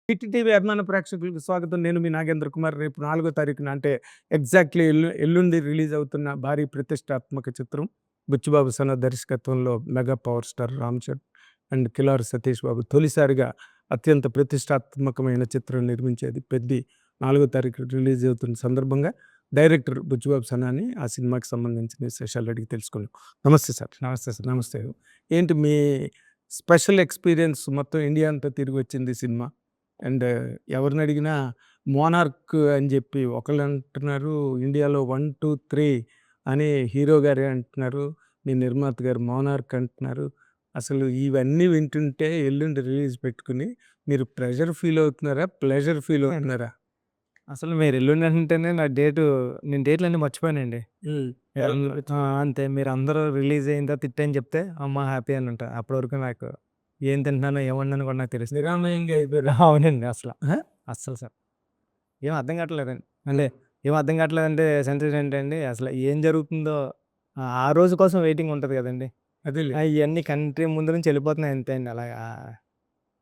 Hit అభిమాన ప్రేక్షకులకు స్వాగతం. నేను మీ నాగేంద్ర కుమార్. రేపు 4వ తారీఖున అంటే ఎగ్జాక్ట్‌లీ ఎల్లుండి రిలీజ్ అవుతున్న భారీ ప్రతిష్టాత్మక చిత్రం 'బుచ్చిబాబు సన' దర్శకత్వంలో mega power star Ram Charan and Kilari Satish Babu తొలిసారిగా అత్యంత ప్రతిష్టాత్మకమైన చిత్రం నిర్మించేది 'పెద్ది' 4వ తారీఖు రిలీజ్ అవుతున్న సందర్భంగా డైరెక్టర్ బుచ్చిబాబు సనాని ఆ సినిమాకి సంబంధించిన విశేషాలు అడిగి తెలుసుకుందాం. నమస్తే సార్. నమస్తే సార్. నమస్తే. ఏంటి మీ స్పెషల్ ఎక్స్‌పీరియన్స్? మొత్తం ఇండియా అంతా తిరిగొచ్చింది ఈ సినిమా. అండ్ ఎవరినడిగినా 'మోనార్క్' అని జెప్పి ఒకళ్ళంటున్నారు. ఇండియాలో 1, 2, 3 అని హీరో గారే అంటున్నారు. మీ నిర్మాత గారు 'మోనార్క్' అంటున్నారు. అసలు ఇవన్నీ వింటుంటే ఎల్లుండి రిలీజ్ పెట్టుకుని మీరు ప్రెషర్ ఫీల్ అవుతున్నారా? ప్లెజర్ ఫీల్ అవుతున్నారా? అసలు మీరు ఎల్లుండి అంటేనే నేను డేట్‌లన్నీ మర్చిపోయానండి. అంతే మీరందరూ రిలీజ్ అయిన తర్వాత హిట్ అని చెప్తే అమ్మ హ్యాపీ అని ఉంటా. అప్పటి వరకు నాకు ఏం తింటున్నానో, ఏముండానో కూడా నాకు తెలుస్తది. నిరామయంగా అయిపోయారా? అవునండి. ఆ! అస్సలు సార్. ఏం అర్థం కావట్లేదండి. అంటే ఏం అర్థం కావట్లేదంటే సెన్సేస్ ఏంటండి అసలు ఏం జరుగుతుందో ఆ రోజు కోసం వెయిటింగ్ ఉంటది కదండీ! అదేలే. ఇయన్నీ కంట్రీ ముందు నుంచి వెళ్ళిపోతున్నాయి అంతే అండి అలాగా.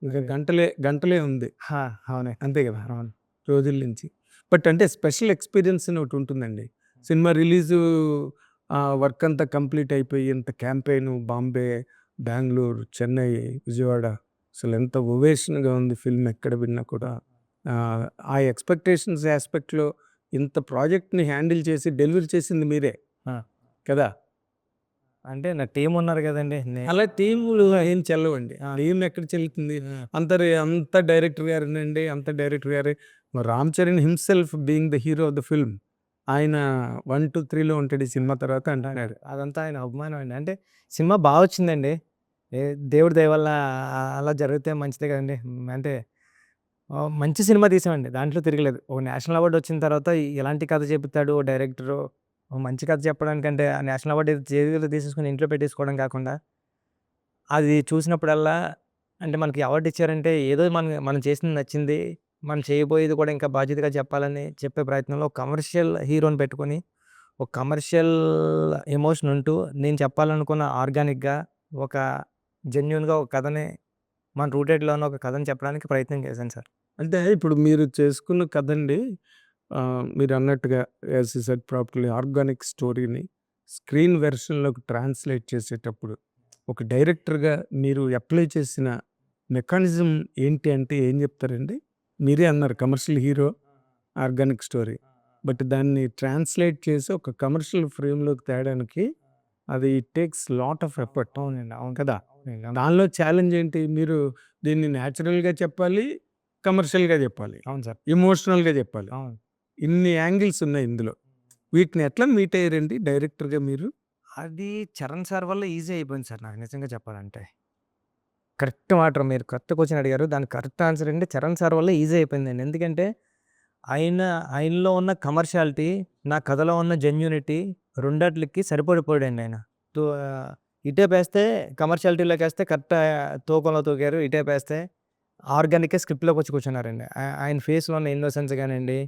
ఇంకా గంటలే గంటలే ఉంది. ఆ! అవునండి. అంతే గదా! అవును. రోజుల నుంచి. బట్ అంటే స్పెషల్ ఎక్స్‌పీరియన్స్ అని ఒకటుంటుందండి. సినిమా రిలీజు వర్క్ అంతా కంప్లీట్ అయిపోయి ఇంత క్యాంపెయిను బాంబే, బెంగుళూరు, చెన్నై, విజయవాడ అసలెంత ఓవేషన్‌గా ఉంది ఫిల్మ్ ఎక్కడ విన్నా కూడా. ఆ ఎక్స్‌పెక్టేషన్స్ యాస్పెక్ట్‌లో ఇంత ప్రాజెక్ట్‌ని హ్యాండిల్ చేసి డెలివరీ చేసింది మీరే ఆ! కదా! అంటే నా టీమ్ ఉన్నారు కదండీ! అలా టీములు ఏం చెల్లవండి. ఆ! టీమ్ ఎక్కడ చెల్లుతుంది? హ్మ్. అంతా డైరెక్టర్ గారేనండి. అంతా డైరెక్టర్ గారే. మరి 'Ram Charan' himself being the hero of the film ఆయన 1, 2, 3లో ఉంటాడు ఈ సినిమా తర్వాత అంటున్నాడు. అదంతా ఆయన అభిమానం అండి. అంటే సినిమా బా వచ్చిందండి. ఏ దేవుడి దయ వల్ల అలా జరిగితే మంచిదే కదండీ! అంటే మంచి సినిమా తీసామండి. దాంట్లో తిరగలేదు. ఒక నేషనల్ అవార్డ్ వచ్చిన తర్వాత ఎలాంటి కథ చెప్తాడు ఓ డైరెక్టరు. ఓ మంచి కథ చెప్పడానికంటే ఆ నేషనల్ అవార్డ్ ఏదో చేతిలో తీసేసుకొని ఇంట్లో పెట్టేసుకోవడం కాకుండా, అది చూసినప్పుడల్లా అంటే మనకి అవార్డ్ ఇచ్చారంటే ఏదో మనం చేసింది నచ్చింది. మనం చేయబోయేది కూడా ఇంకా బాధ్యతగా చెప్పాలని చెప్పే ప్రయత్నంలో ఒక కమర్షియల్ హీరోని పెట్టుకొని ఒక కమర్షియల్ ఎమోషన్ ఉంటూ, నేను చెప్పాలనుకున్న ఆర్గానిక్‌గా ఒక జెన్యూన్‌గా ఒక కథని మన రూటెడ్‌లో ఉన్న ఒక కథని చెప్పడానికి ప్రయత్నం చేశాను సార్. అంటే ఇప్పుడు మీరు చేసుకున్న కథండి మీరన్నట్టుగా as you said properly organic స్టోరీని స్క్రీన్ వెర్షన్‌లోకి ట్రాన్స్‌లేట్ చేసేటప్పుడు ఒక డైరెక్టర్‌గా మీరు అప్లై చేసిన మెకానిజం ఏంటి అంటే ఏం చెప్తారండి? మీరే అన్నారు commercial hero, organic story. But దాన్ని ట్రాన్స్‌లేట్ చేసి ఒక కమర్షియల్ ఫ్రేమ్‌లోకి తేడానికి అది it takes lot of effort అవునండి. అవును. కదా! అవునండి. దానిలో ఛాలెంజ్ ఏంటి? మీరు దీన్ని నేచురల్‌గా చెప్పాలి, కమర్షియల్‌గా చెప్పాలి, అవును సార్. ఎమోషనల్‌గా చెప్పాలి. అవును. ఇన్ని యాంగిల్స్ ఉన్నాయి ఇందులో. వీటిని ఎట్లా మీట్ అయ్యారండి డైరెక్టర్‌గా మీరు? అది చరణ్ సార్ వల్ల ఈజీ అయిపోయింది సార్ నాకు నిజంగా చెప్పాలంటే. కరెక్ట్ మాట మీరు కరెక్ట్ క్వెషన్ అడిగారు. దానికి కరెక్ట్ ఆన్సర్ ఏంటి చరణ్ సార్ వల్ల ఈజీ అయిపోయిందండి. ఎందుకంటే ఆయన ఆయనలో ఉన్న కమర్షియాలిటీ, నా కథలో ఉన్న జెన్యూనిటీ రెండాట్లకి సరిపడిపోయాడండి ఆయన. తో ఇటేపేస్తే కమర్షియాలిటీలోకేస్తే కరెక్ట్ తూకంలో తూగారు. ఇటేపేస్తే ఆర్గానిక్‌గా స్క్రిప్ట్‌లోకొచ్చి కూర్చున్నారండి. ఆయన ఫేస్‌లో ఉన్న ఇన్నోసెన్స్ గానండి,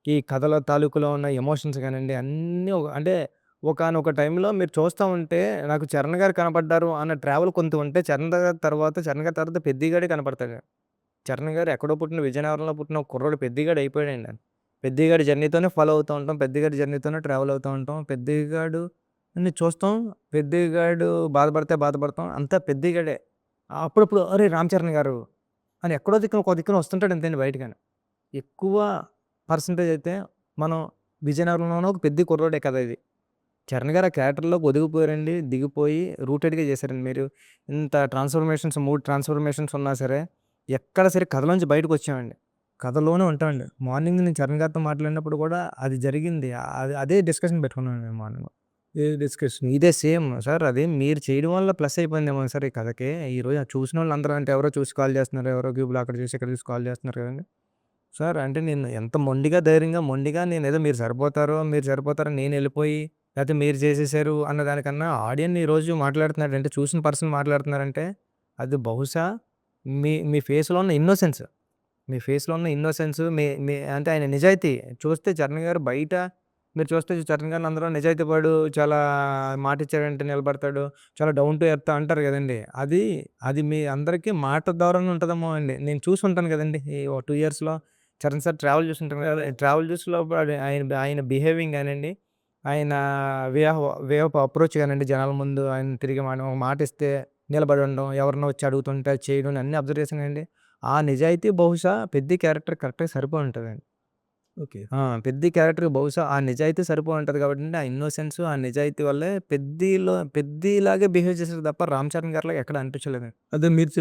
ఈ కథలో తాలూకులో ఉన్న ఎమోషన్స్ గానండి అన్నీ అంటే ఒకానొక టైంలో మీరు చూస్తా ఉంటే నాకు చరణ్ గారు కనపడ్డారు అన్న ట్రావెల్ కొంత ఉంటే చరణ్ గారి తర్వాత పెద్ది గాడే కనపడతాడు. చరణ్ గారు ఎక్కడో పుట్టిన విజయనగరంలో పుట్టిన ఒక కుర్రోడు పెద్దిగాడు అయిపోయాడండి ఆయన. పెద్దిగాడి జర్నీతోనే ఫాలో అవుతూ ఉంటాం. పెద్దిగాడి జర్నీతోనే ట్రావెల్ అవుతూ ఉంటాం. పెద్దిగాడుని చూస్తాం. పెద్దిగాడు బాధపడితే బాధపడతాం. అంతా పెద్దిగాడే. అప్పుడప్పుడు అరే! రామ్ చరణ్ గారు అని ఎక్కడో దిక్కున ఒక దిక్కున వస్తుంటాడు అంతేండి బయటకని. ఎక్కువ పర్సెంటేజ్ అయితే మనం విజయనగరంలోనే ఒక పెద్ది కుర్రోడే కదా ఇది. చరణ్ గారు ఆ క్యారెక్టర్‌లోకి ఒదిగిపోయారండి. దిగిపోయి రూటెడ్‌గా చేశారండి. మీరు ఇంత ట్రాన్స్‌ఫర్మేషన్స్ 3 ట్రాన్స్‌ఫర్మేషన్స్ ఉన్నా సరే, ఎక్కడ సరే కథలోంచి బయటకొచ్చామండి. కథలోనే ఉంటామండి. మార్నింగ్ నేను చరణ్ గారితో మాట్లాడినప్పుడు కూడా అది జరిగింది. అదే డిస్కషన్ పెట్టుకున్నాను నేను మార్నింగ్. ఏ డిస్కషన్? ఇదే సేమ్ సార్ అది మీరు చేయడం వల్ల ప్లస్ అయిపోయిందేమో సార్ ఈ కథకి. ఈరోజు అది చూసినోళ్ళందరూ అంటే ఎవరో చూసి కాల్ చేస్తున్నారు. ఎవరో గూగుల్ అక్కడ చూసి, ఇక్కడ చూసి కాల్ చేస్తున్నారు కదండీ! సార్ అంటే నేను ఎంత మొండిగా, ధైర్యంగా మొండిగా నేనేదో మీరు సరిపోతారని నేనెళ్ళిపోయి, లేతే మీరు చేసేసారు అన్న దానికన్నా ఆడియన్ ఈరోజు మాట్లాడుతున్నాడంటే, చూసిన పర్సన్ మాట్లాడుతున్నారంటే, అది బహుశా మీ ఫేస్‌లో ఉన్న ఇన్నోసెన్స్. మీ ఫేస్‌లో ఉన్న ఇన్నోసెన్స్ మీ మీ అంటే ఆయన నిజాయితీ చూస్తే చరణ్ గారు బయట మీరు చూస్తే చరణ్ గారిని అందరూ నిజాయితీపరుడు, చాలా మాట ఇచ్చాడంటే నిలబడతాడు, చాలా డౌన్ టు ఎర్త్ అంటారు కదండీ! అది మీ అందరికీ మాట ద్వారానే ఉంటదేమో అండి. నేను చూసుంటాను కదండీ! ఈ ఓ 2 ఇయర్స్‌లో చరణ్ సార్ ట్రావెల్ చూసుంటాను కదా! ట్రావెల్ చూసినప్పుడు ఆయన బిహేవింగ్ గానండి, ఆయన way of way of approach గానండి జనాల ముందు ఆయన తిరిగి మనం ఒక మాట ఇస్తే నిలబడి ఉండడం, ఎవరైనా వచ్చి అడుగుతుంటే అది చేయడం అన్నీ అబ్జర్వ్ చేశానండి. ఆ నిజాయితీ బహుశా పెద్ది క్యారెక్టర్ కరెక్ట్‌గా సరిపోయి ఉంటదండి. ఓకే. పెద్ది క్యారెక్టర్‌కి బహుశా ఆ నిజాయితీ సరిపోయి ఉంటది కాబట్టండి, ఆ ఇన్నోసెన్స్, ఆ నిజాయితీ వల్లే పెద్దిలాగే బిహేవ్ చేసారు తప్ప రామ్ చరణ్ గారిలాగా ఎక్కడ అనిపించలేదండి. అదే మీరు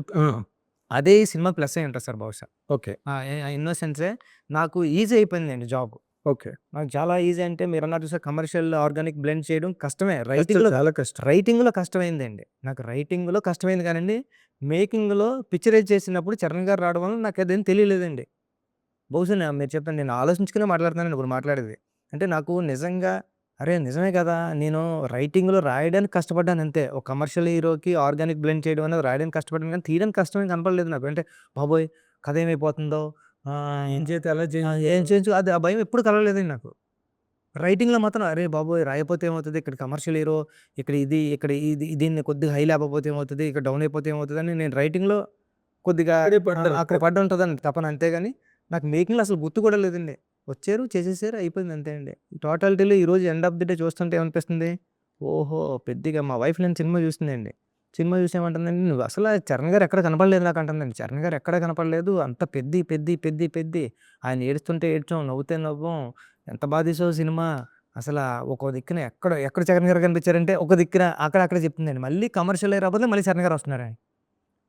అదే ఈ సినిమా ప్లస్ అయ్యి ఉంటది సార్ బహుశా. ఓకే. ఆ ఇన్నోసెన్సే నాకు ఈజీ అయిపోయిందండి జాబ్. ఓకే. నాకు చాలా ఈజీ అంటే మీరన్నారు చూసారా కమర్షియల్, ఆర్గానిక్ బ్లెండ్ చేయడం కష్టమే. కష్టం, చాలా కష్టం. రైటింగ్‌లో కష్టమైందండి. నాకు రైటింగ్‌లో కష్టమైంది కానండి, మేకింగ్‌లో పిక్చరైజ్ చేసినప్పుడు చరణ్ గారు రావడం వల్ల నాకదేం తెలియలేదండి. బహుశా మీరు చెప్పండి నేను ఆలోచించుకునే మాట్లాడుతున్నానండి ఇప్పుడు మాట్లాడేది. అంటే నాకు నిజంగా అరే! నిజమే కదా! నేను రైటింగ్‌లో రాయడానికి కష్టపడ్డానంతే. ఒక కమర్షియల్ హీరోకి ఆర్గానిక్ బ్లెండ్ చేయడం అనేది రాయడానికి కష్టపడ్డాను కానీ తీయడానికి కష్టమేం కనపడలేదు నాకు. అంటే బాబోయ్! కథ ఏమైపోతుందో ఏం చేత ఎలా ఏం చేయొచ్చు అది ఆ భయం ఎప్పుడు కలగలేదండి నాకు. రైటింగ్‌లో మాత్రం అరే బాబోయ్! రాయకపోతే ఏమవుతది? ఇక్కడ కమర్షియల్ హీరో, ఇక్కడ దీన్ని కొద్దిగా హై లేపకపోతే ఏమవుతది? ఇక్కడ డౌన్ అయిపోతే ఏమవుతదని నేను రైటింగ్‌లో కొద్దిగా అక్కడే పడ్డారు. అక్కడ పడుంటదని తపన అంతేగాని, నాకు మేకింగ్‌లో అసలు గుర్తు కూడా లేదండి. వచ్చారు, చేసేసారు, అయిపోయింది అంతే అండి. టోటాలిటీలో ఈరోజు ఎండ్ ఆఫ్ ది డే చూస్తుంటే ఏమనిపిస్తుంది? ఓహో! పెద్దిగా మా వైఫ్ నేను సినిమా చూసిందండి. సినిమా చూసి ఏమంటుందండి, "నువ్వు అసల చరణ్ గారు ఎక్కడ కనపడలేదు నాకు" అంటుందండి. చరణ్ గారు ఎక్కడ కనపడలేదు. అంత పెద్ది. ఆయన ఏడుస్తుంటే ఏడ్చాం, నవ్వుతే నవ్వాం. ఎంత బా తీసావు సినిమా. అసలా ఒక్కో దిక్కున ఎక్కడ చరణ్ గారు కనిపించారంటే, ఒక దిక్కున అక్కడ చెప్తుందండి. మళ్ళీ కమర్షియల్ అయ్యే రాకపోతే మళ్ళీ చరణ్ గారు వస్తున్నారండి.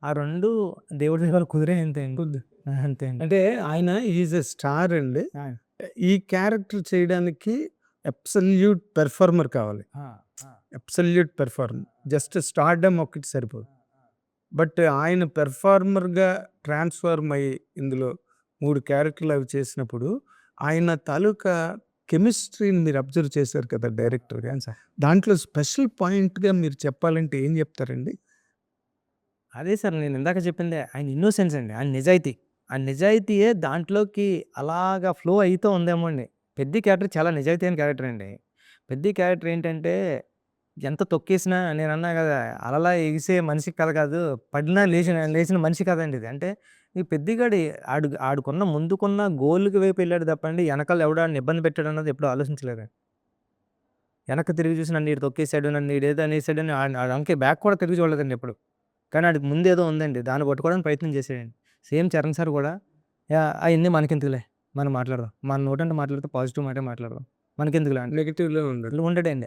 ఆ 2 దేవుడి దయ వల్ల కుదిరాయి అంతే అండి. అంతే అండి. అంటే ఆయన ఈజ్ ఎ స్టార్ అండి. ఆ! ఈ క్యారెక్టర్ చేయడానికి అబ్సల్యూట్ పెర్ఫార్మర్ కావాలి. ఆ! ఆ! Absolute performer. జస్ట్ స్టార్డమ్ ఒక్కటి సరిపోదు. బట్ ఆయన పెర్ఫార్మర్‌గా ట్రాన్స్‌ఫార్మ్ అయ్యి ఇందులో 3 క్యారెక్టర్‌లు అవి చేసినప్పుడు ఆయన తాలూకా కెమిస్ట్రీని మీరు అబ్జర్వ్ చేశారు కదా డైరెక్టర్‌గా. అవును సార్. దాంట్లో స్పెషల్ పాయింట్‌గా మీరు చెప్పాలంటే ఏం చెప్తారండి? అదే సార్ నేను ఇందాక చెప్పిందే. ఆయన ఇన్నోసెన్స్ అండి. ఆయన నిజాయితీ. ఆ నిజాయితీయే దాంట్లోకి అలాగా ఫ్లో అయితూ ఉందేమో అండి. పెద్ది క్యారెక్టర్ చాలా నిజాయితీ అయిన క్యారెక్టర్ అండి. పెద్ది క్యారెక్టర్ ఏంటంటే ఎంత తొక్కేసినా నేనన్నా గదా! అలలా ఎగిసే మనిషి కథ కాదు. పడినా లేచిన మనిషి కథండి ఇది. అంటే ఈ పెద్దిగాడు ఆడుకున్న ముందుకున్న గోల్‌కి వైపు ఎళ్ళాడు తప్పండి, ఎనకాల ఎవడో ఆడిని ఇబ్బంది పెట్టాడన్నది ఎప్పుడు ఆలోచించలేదండి. వెనక్కి తిరిగి చూసి నన్ను ఈడు తొక్కేసాడు, నన్ను ఈడేదో అనేసాడని ఆడి వెనక్కి బ్యాక్ కూడా తిరిగి చూడలేదండి ఎప్పుడు. కానీ ఆడికి ముందేదో ఉందండి. దాన్ని పట్టుకోవడానికి ప్రయత్నం చేసాడండి. సేమ్ చరణ్ సార్ గూడా అయన్నీ మనకెందుకులే మనం మాట్లాడదాం. మన నోటంటే మాట్లాడితే పాజిటివ్ మాటే మాట్లాడదాం. మనకెందుకులే అంటే నెగెటివ్‌లో ఉండదు. ఉండడండి.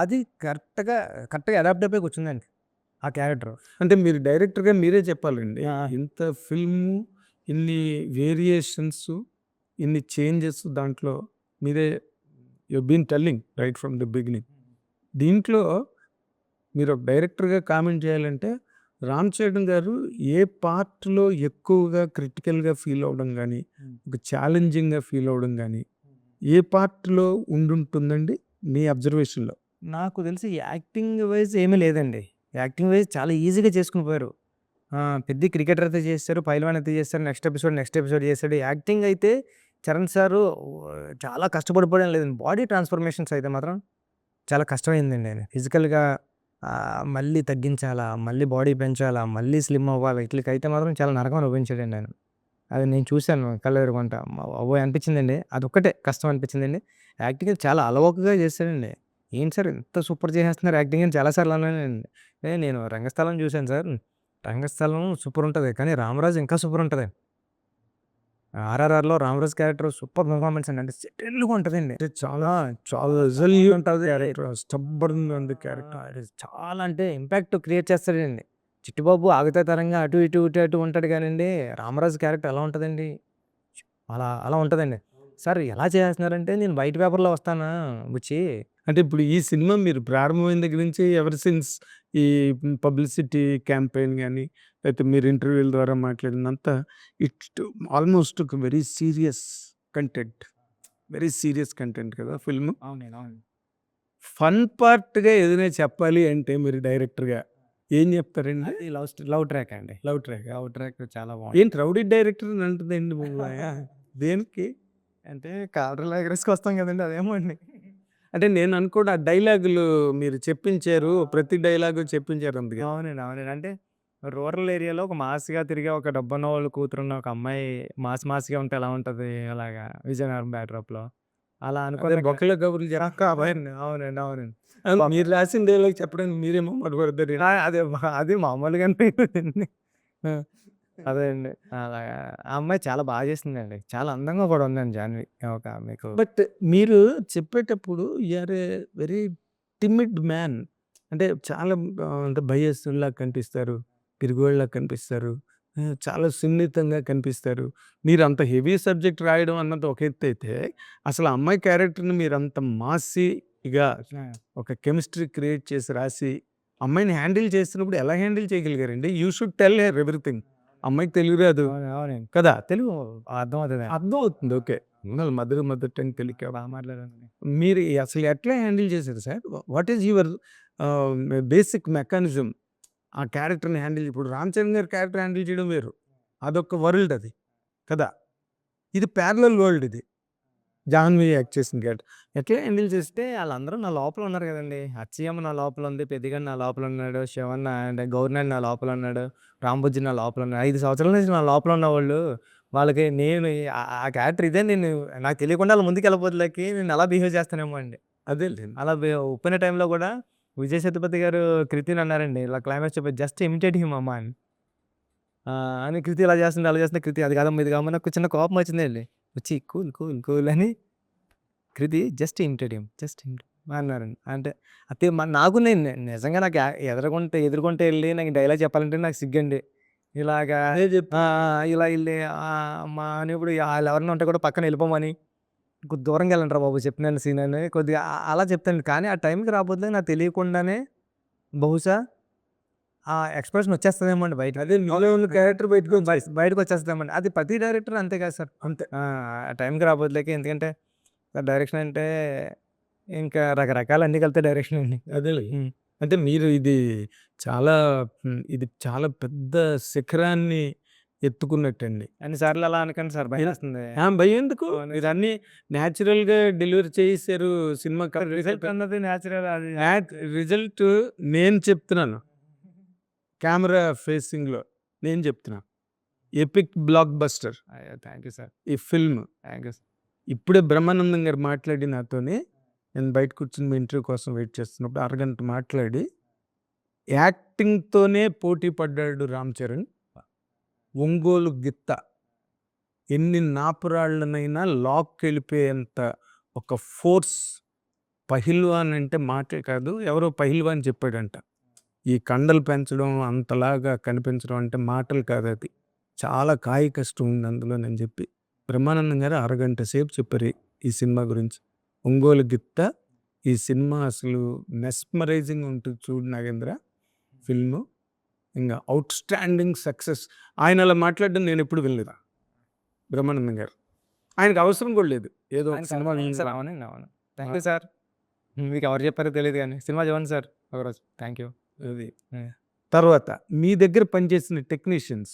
అది కరెక్ట్‌గా అడాప్ట్ అయిపోయి కూర్చుందండి ఆ క్యారెక్టర్. అంటే మీరు డైరెక్టర్‌గా మీరే చెప్పాలండి. ఆ! ఇంత ఫిల్ము, ఇన్ని వేరియేషన్స్, ఇన్ని చేంజెస్ దాంట్లో మీరే you been telling right from the beginning. దీంట్లో మీరు ఒక డైరెక్టర్‌గా కామెంట్ చేయాలంటే, రామ్ చరణ్ గారు ఏ పార్ట్‌లో ఎక్కువగా క్రిటికల్‌గా ఫీల్ అవ్వడం గాని, హ్మ్. ఒక ఛాలెంజింగ్‌గా ఫీల్ అవ్వడం గాని, ఏ పార్ట్‌లో ఉండుంటుందండి మీ అబ్జర్వేషన్‌లో? నాకు తెలిసి యాక్టింగ్ వైస్ ఏమీ లేదండి. యాక్టింగ్ వైస్ చాలా ఈజీగా చేసుకొని పోయారు. పెద్ది క్రికెటర్ అయితే చేసేసారు, పైల్వాన్ అయితే చేసేసారు. నెక్స్ట్ ఎపిసోడ్ చేసాడు. యాక్టింగ్ అయితే చరణ్ సారు చాలా కష్టపడిపోవడం లేదండి. బాడీ ట్రాన్స్‌ఫర్మేషన్స్ అయితే మాత్రం చాలా కష్టమైందండి ఆయన. ఫిజికల్‌గా మళ్ళీ తగ్గించాలా, మళ్ళీ బాడీ పెంచాలా, మళ్ళీ స్లిమ్ అవ్వాలి. ఈట్లికైతే మాత్రం చాలా నరకం అనుభవించాడండి ఆయన. అది నేను చూసాను కళ్ళెదురుగుంట. అమ్మ బాబోయ్! అనిపించిందండి. అదొక్కటే కష్టం అనిపించిందండి. యాక్టింగ్ అయితే చాలా అలవోకగా చేశాడండి. ఏంటి సార్ ఇంత సూపర్ చేసేస్తున్నారు యాక్టింగ్ అని చాలా సార్లు అన్నానండి. నేను రంగస్థలం చూసాను సార్. రంగస్థలం సూపర్ ఉంటది. కానీ 'రామరాజు' ఇంకా సూపర్ ఉంటది. 'ఆర్ఆర్ఆర్‌లో' రామరాజు క్యారెక్టర్ సూపర్ పెర్ఫార్మన్స్ అండి. అంటే సెటిల్డ్‌గా ఉంటదండి. అంటే చాలా, చాలా చాలా రిజల్యూట్ ఉంటది. క్యారెక్టర్. స్టబ్బర్న్‌గా ఉంది క్యారెక్టర్. చాలా అంటే ఇంపాక్ట్ క్రియేట్ చేస్తాడండి. 'చిట్టిబాబు' ఆగతా తరంగా అటు ఇటు ఉంటాడు గానండి, 'రామరాజు' క్యారెక్టర్ ఎలా ఉంటదండి, అలా ఉంటదండి. సార్ ఎలా చేసేస్తున్నారంటే నేను వైట్ పేపర్‌లో వస్తానా బుచ్చి. అంటే ఇప్పుడు ఈ సినిమా మీరు ప్రారంభమైన దగ్గర నుంచి ఎవర్ సిన్స్ ఈ పబ్లిసిటీ క్యాంపెయిన్ గాని, లేకపోతే మీరు ఇంటర్వ్యూల ద్వారా మాట్లాడిందంతా ఇట్ ఆల్మోస్ట్ ఒక very serious content. Very serious content కదా ఫిల్మ్. అవునండి. అవును. ఫన్ పార్ట్‌గా ఏదైనా చెప్పాలి అంటే మీరు డైరెక్టర్‌గా ఏం చెప్తారండి? అది లవ్ ట్రాక్ అండి. Love track. లవ్ ట్రాక్ చాలా బావుంటది. ఏంటి రౌడీ డైరెక్టర్ అని అంటదేంటి బాబు? దేనికి? అంటే కాలర్‌లో ఎగరేసుకొస్తాం కదండీ! అదేమో అండి. అంటే నేను అనుకోండి ఆ డైలాగులు మీరు చెప్పించారు. ప్రతి డైలాగు చెప్పించారు అందుకే. అవునండి. అవునండి. అంటే రూరల్ ఏరియాలో ఒక మాస్‌గా తిరిగే ఒక డబ్బున్నోళ్ళు కూతురున్న ఒక అమ్మాయి మాస్‌గా ఉంటే ఎలా ఉంటది? అలాగా విజయనగరం బ్యాక్‌డ్రాప్‌లో. అలా అదే అనుకున్నాక బొక్కలో కబుర్లు చెప్తా అవునండి. అవునండి. అవునండి. మీరు రాసిన డైలాగ్ చెప్పడానికి మీరేమో మొదలుపెడతారు. అది మామూలుగానే అయిపోయిందండి. ఆ! అదే అండి. అలాగా ఆ అమ్మాయి చాలా బాగా చేసిందండి. చాలా అందంగా కూడా ఉందండి జాన్వి. ఒక మీకు బట్ మీరు చెప్పేటప్పుడు you are a very timid man. అంటే చాలా అంటే భయస్తుల్లా కనిపిస్తారు. పిరిగోళ్ళలా కనిపిస్తారు. చాలా సున్నితంగా కనిపిస్తారు. మీరు అంత హెవీ సబ్జెక్ట్ రాయడం అన్నది ఒక ఎత్తైతే, అసలు ఆ అమ్మాయి క్యారెక్టర్‌ని మీరంత మాసీగా ఆ! ఒక కెమిస్ట్రీ క్రియేట్ చేసి రాసి, అమ్మాయిని హ్యాండిల్ చేస్తున్నప్పుడు ఎలా హ్యాండిల్ చేయగలిగారండి? You should tell her everything. అమ్మాయికి తెలుగు రాదు అవునండి. కదా! తెలుగు అర్థమవుతదండి. అర్థమవుతుంది. ఓకే. మదర్ టంగ్ తెలుగు బాగా మాట్లాడారండి. మీరు అసలు ఎట్లా హ్యాండిల్ చేశారు సార్? వాట్ ఈస్ యువర్ ఆహ్, బేసిక్ మెకానిజం? ఆ క్యారెక్టర్‌ని హ్యాండిల్ ఇప్పుడు 'రామ్ చరణ్' గారి క్యారెక్టర్ హ్యాండిల్ చేయడం వేరు. అదొక వరల్డ్ అది. కదా! ఇది పారలెల్ వరల్డ్ ఇది. 'జాహ్నవి' యాక్ట్ చేసిన క్యారెక్టర్. ఎట్లా హ్యాండిల్ చేసి అంటే ఆళ్ళందరూ నా లోపల ఉన్నారు గదండీ! అచ్చయ్యమ్మ నా లోపల ఉంది. పెద్దిగాడు నా లోపల ఉన్నాడు. శివన్న అంటే గౌరినాయుడు నా లోపల ఉన్నాడు. రాంబుజ్జి నా లోపల ఉన్నాడు. 5 సంవత్సరాల నుంచి నా లోపల ఉన్నవాళ్ళు వాళ్ళకి నేను ఆ క్యారెక్టర్ ఇదే నేను నాకు తెలియకుండా ఆళ్ళ ముందుకెళ్ళబోతులకి నేను అలా బిహేవ్ చేస్తానేమో అండి. అదేలెండి. అలా ఒప్పిన టైంలో గూడా విజయ్ సేతుపతి గారు కృతిని అన్నారండి. ఇలా క్లైమాక్స్ చెప్పి జస్ట్ ఇమిటేట్ హిమ్ అమ్మ అని. అని కృతి ఇలా చేస్తుంది, అలా చేస్తుంది. కృతి అది కాదమ్మా, ఇది కాదమ్మా నాకు చిన్న కోపం వచ్చిందండి. వచ్చి కూల్, కూల్, కూల్ అని Kriti just imitate him. Just imitate అన్నారండి. అంటే అయితే నాకు నేను నిజంగా నాకు ఎదురుగుంటే ఎళ్లి నాకు డైలాగ్ చెప్పాలంటే నాకు సిగ్గండి. ఇలాగా అదే చెప్తున్నా. ఇలా ఎళ్లి మా అని ఇప్పుడు ఆళ్ళెవరైనా ఉంటే కూడా పక్కన ఎళ్ళిపోమని, "కొద్ది దూరంగా వెళ్ళండిరా బాబు చెప్పినాను సీన్" అని కొద్దిగా అలా చెప్తాను. కానీ ఆ టైంకి రాపోతే నాకు తెలియకుండానే బహుశా ఆ ఎక్స్‌ప్రెషన్ వచ్చేస్తదేమో అండి బయటకి. అదే మీలో ఉన్న క్యారెక్టర్ బయటకొచ్చేసింది. బయటకొచ్చేస్తదేమోండి. అది ప్రతి డైరెక్టర్ అంతే కదా సార్. అంతే. ఆ టైంకి రాబోతులకి ఎందుకంటే డైరెక్షన్ అంటే ఇంకా రకరకాలు అన్నీ కలిపితే డైరెక్షన్ అండి. అదేలే. హ్మ్. అంటే మీరు చాలా ఇది చాలా పెద్ద శిఖరాన్ని ఎత్తుకున్నట్టండి. అన్ని సార్లు అలా అనకండి సార్ భయమేస్తుంది. భయమెందుకు? ఓన్లీ మీరన్నీ నేచురల్‌గా డెలివరీ చేసేసారు. సినిమా రిజల్ట్ కంప్లీట్ అన్నది నేచురల్ అది. రిజల్ట్ నేను చెప్తున్నాను. కెమెరా ఫేసింగ్‌లో నేను చెప్తున్నా. ఎపిక్ బ్లాక్ బస్టర్ అయ్యో! Thank you sir. ఈ ఫిల్మ్. Thank you. ఇప్పుడే బ్రహ్మానందం గారు మాట్లాడి నాతోని, నేను బయట కూర్చొని మీ ఇంటర్వ్యూ కోసం వెయిట్ చేస్తున్నప్పుడు అరగంట మాట్లాడి, యాక్టింగ్‌తోనే పోటీ పడ్డాడు రామ్ చరణ్. ఒంగోలు గిత్త. ఎన్ని నాపురాళ్ళనైనా లాక్కెళ్ళిపోయేంత ఒక ఫోర్స్. పహిల్వాన్ అంటే మాటే కాదు. ఎవరో పహిల్వాన్ చెప్పాడంట. ఈ కండలు పెంచడం అంతలాగా కనిపించడం అంటే మాటలు కాదది. చాలా కాయ కష్టం ఉంది అందులోనని చెప్పి బ్రహ్మానందం గారు అరగంట సేపు చెప్పారు ఈ సినిమా గురించి. 'ఒంగోలు గిత్త' ఈ సినిమా అసలు మెస్మరైజింగ్ ఉంటుంది చూడు నాగేంద్ర ఫిల్ము. ఇంగ ఔట్‌స్టాండింగ్ సక్సెస్. ఆయన అలా మాట్లాడడం నేనెప్పుడు వినలేదు బ్రహ్మానందం గారు. ఆయనకు అవసరం కూడా లేదు. ఏదో ఒక ఆయనకి సినిమా అవును సార్. అవునండి. అవును. Thank you sir. మీకు ఎవరు చెప్పారో తెలీదు గానీ సినిమా చూడండి సార్ ఒకరోజు. Thank you. అది. హ్మ్. తర్వాత మీ దగ్గర పనిచేసిన టెక్నీషియన్స్